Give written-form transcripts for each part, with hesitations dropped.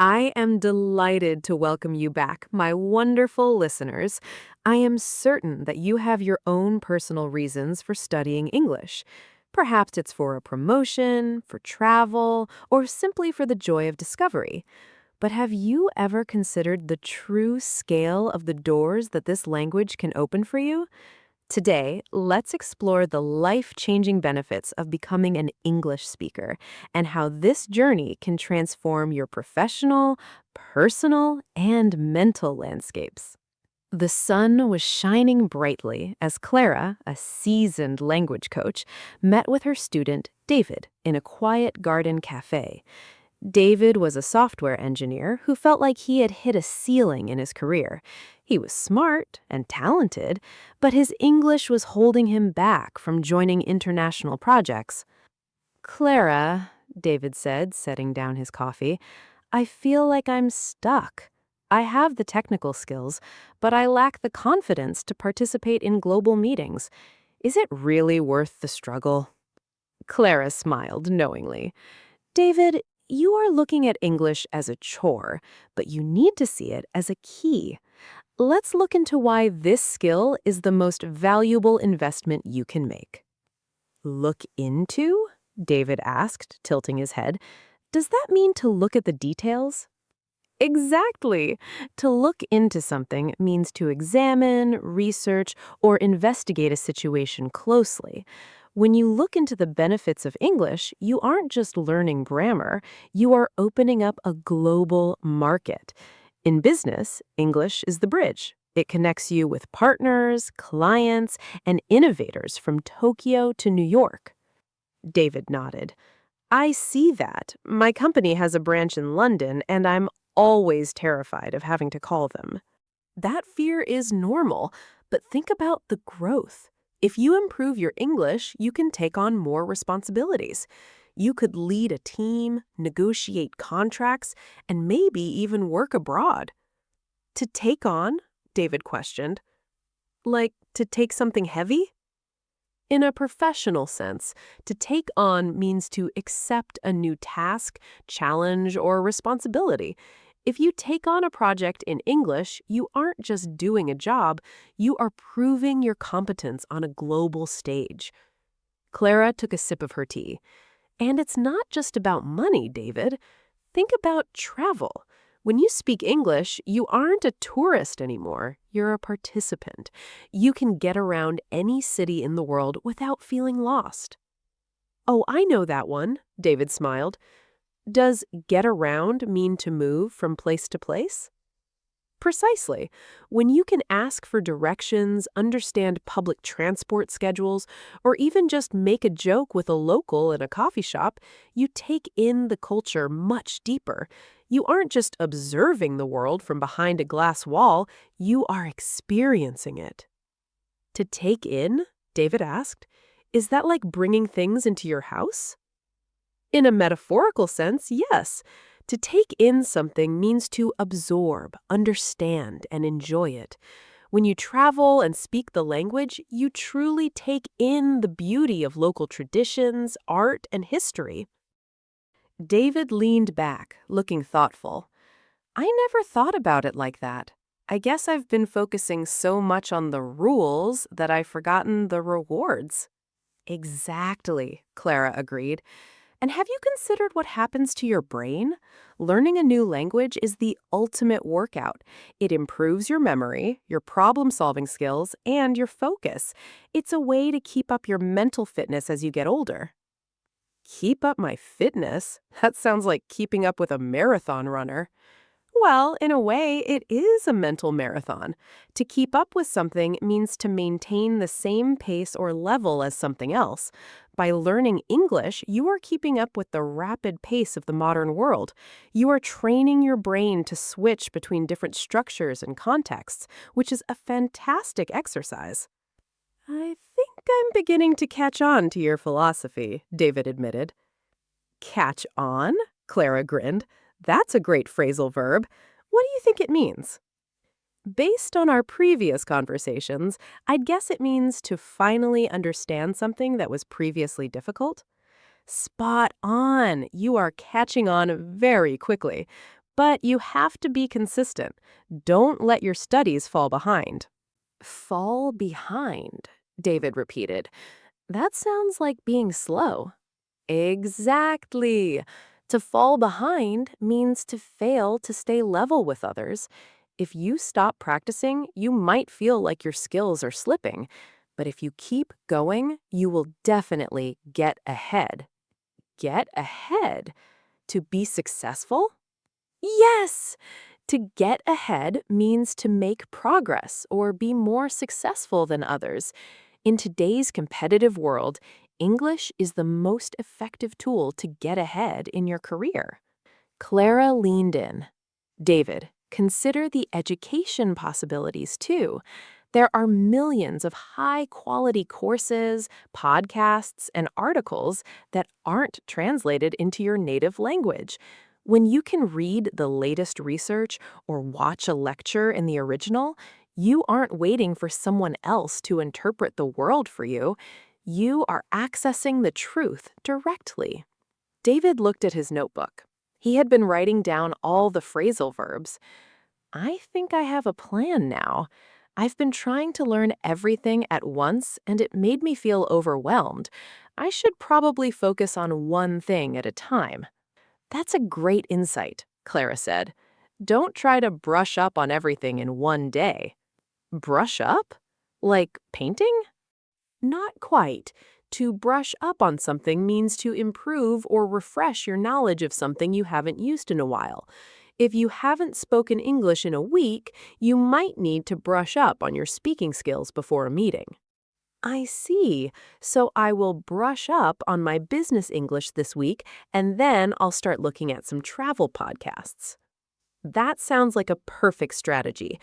I am delighted to welcome you back, my wonderful listeners. I am certain that you have your own personal reasons for studying English. Perhaps it's for a promotion, for travel, or simply for the joy of discovery. But have you ever considered the true scale of the doors that this language can open for you? Today, let's explore the life-changing benefits of becoming an English speaker and how this journey can transform your professional, personal, and mental landscapes. The sun was shining brightly as Clara, a seasoned language coach, met with her student, David, in a quiet garden cafe. David was a software engineer who felt like he had hit a ceiling in his career. He was smart and talented, but his English was holding him back from joining international projects. Clara, David said, setting down his coffee, I feel like I'm stuck. I have the technical skills, but I lack the confidence to participate in global meetings. Is it really worth the struggle? Clara smiled knowingly. David, you are looking at English as a chore, but you need to see it as a key. Let's look into why this skill is the most valuable investment you can make. Look into? David asked, tilting his head. Does that mean to look at the details? Exactly. To look into something means to examine, research, or investigate a situation closely. When you look into the benefits of English, you aren't just learning grammar, you are opening up a global market. In business, English is the bridge. It connects you with partners, clients, and innovators from Tokyo to New York. David nodded. I see that. My company has a branch in London, and I'm always terrified of having to call them. That fear is normal, but think about the growth. If you improve your English, you can take on more responsibilities. You could lead a team, negotiate contracts, and maybe even work abroad. To take on? David questioned. Like to take something heavy? In a professional sense, to take on means to accept a new task, challenge, or responsibility. If you take on a project in English, you aren't just doing a job, you are proving your competence on a global stage. Clara took a sip of her tea. And it's not just about money, David. Think about travel. When you speak English, you aren't a tourist anymore. You're a participant. You can get around any city in the world without feeling lost. Oh, I know that one, David smiled. Does get around mean to move from place to place? Precisely. When you can ask for directions, understand public transport schedules, or even just make a joke with a local in a coffee shop, you take in the culture much deeper. You aren't just observing the world from behind a glass wall, you are experiencing it. To take in? David asked. Is that like bringing things into your house? In a metaphorical sense, yes. To take in something means to absorb, understand, and enjoy it. When you travel and speak the language, you truly take in the beauty of local traditions, art, and history. David leaned back, looking thoughtful. I never thought about it like that. I guess I've been focusing so much on the rules that I've forgotten the rewards. Exactly, Clara agreed. And have you considered what happens to your brain? Learning a new language is the ultimate workout. It improves your memory, your problem-solving skills, and your focus. It's a way to keep up your mental fitness as you get older. Keep up my fitness? That sounds like keeping up with a marathon runner. Well, in a way, it is a mental marathon. To keep up with something means to maintain the same pace or level as something else. By learning English, you are keeping up with the rapid pace of the modern world. You are training your brain to switch between different structures and contexts, which is a fantastic exercise. I think I'm beginning to catch on to your philosophy, David admitted. Catch on? Clara grinned. That's a great phrasal verb. What do you think it means? Based on our previous conversations, I'd guess it means to finally understand something that was previously difficult. Spot on! You are catching on very quickly. But you have to be consistent. Don't let your studies fall behind. Fall behind, David repeated. That sounds like being slow. Exactly. To fall behind means to fail to stay level with others. If you stop practicing, you might feel like your skills are slipping. But if you keep going, you will definitely get ahead. Get ahead? To be successful? Yes! To get ahead means to make progress or be more successful than others. In today's competitive world, English is the most effective tool to get ahead in your career. Clara leaned in. David, consider the education possibilities too. There are millions of high-quality courses, podcasts, and articles that aren't translated into your native language. When you can read the latest research or watch a lecture in the original, you aren't waiting for someone else to interpret the world for you. You are accessing the truth directly. David looked at his notebook. He had been writing down all the phrasal verbs. I think I have a plan now. I've been trying to learn everything at once, and it made me feel overwhelmed. I should probably focus on one thing at a time. That's a great insight, Clara said. Don't try to brush up on everything in one day. Brush up? Like painting? Not quite. To brush up on something means to improve or refresh your knowledge of something you haven't used in a while. If you haven't spoken English in a week, you might need to brush up on your speaking skills before a meeting. I see. So I will brush up on my business English this week, and then I'll start looking at some travel podcasts. That sounds like a perfect strategy.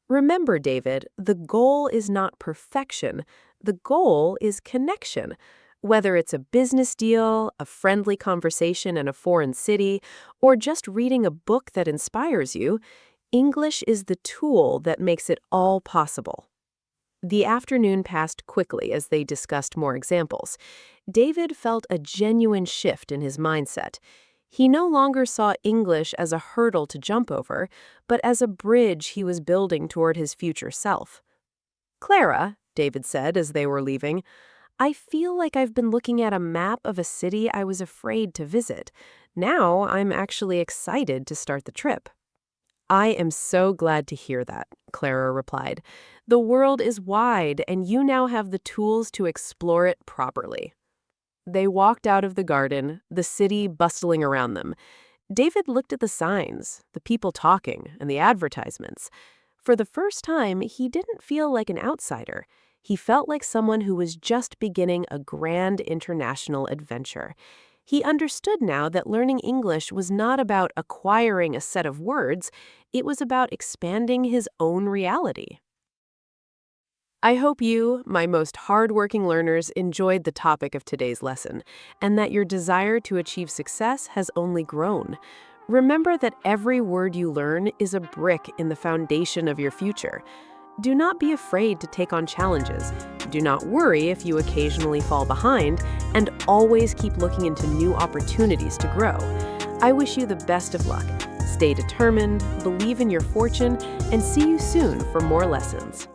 Remember, David, the goal is not perfection. The goal is connection. Whether it's a business deal, a friendly conversation in a foreign city, or just reading a book that inspires you, English is the tool that makes it all possible. The afternoon passed quickly as they discussed more examples. David felt a genuine shift in his mindset. He no longer saw English as a hurdle to jump over, but as a bridge he was building toward his future self. Clara, David said as they were leaving, I feel like I've been looking at a map of a city I was afraid to visit. Now I'm actually excited to start the trip. I am so glad to hear that, Clara replied. The world is wide, and you now have the tools to explore it properly. They walked out of the garden, the city bustling around them. David looked at the signs, the people talking, and the advertisements. For the first time, he didn't feel like an outsider. He felt like someone who was just beginning a grand international adventure. He understood now that learning English was not about acquiring a set of words, it was about expanding his own reality. I hope you, my most hardworking learners, enjoyed the topic of today's lesson, and that your desire to achieve success has only grown. Remember that every word you learn is a brick in the foundation of your future. Do not be afraid to take on challenges. Do not worry if you occasionally fall behind, and always keep looking into new opportunities to grow. I wish you the best of luck. Stay determined, believe in your fortune, and see you soon for more lessons.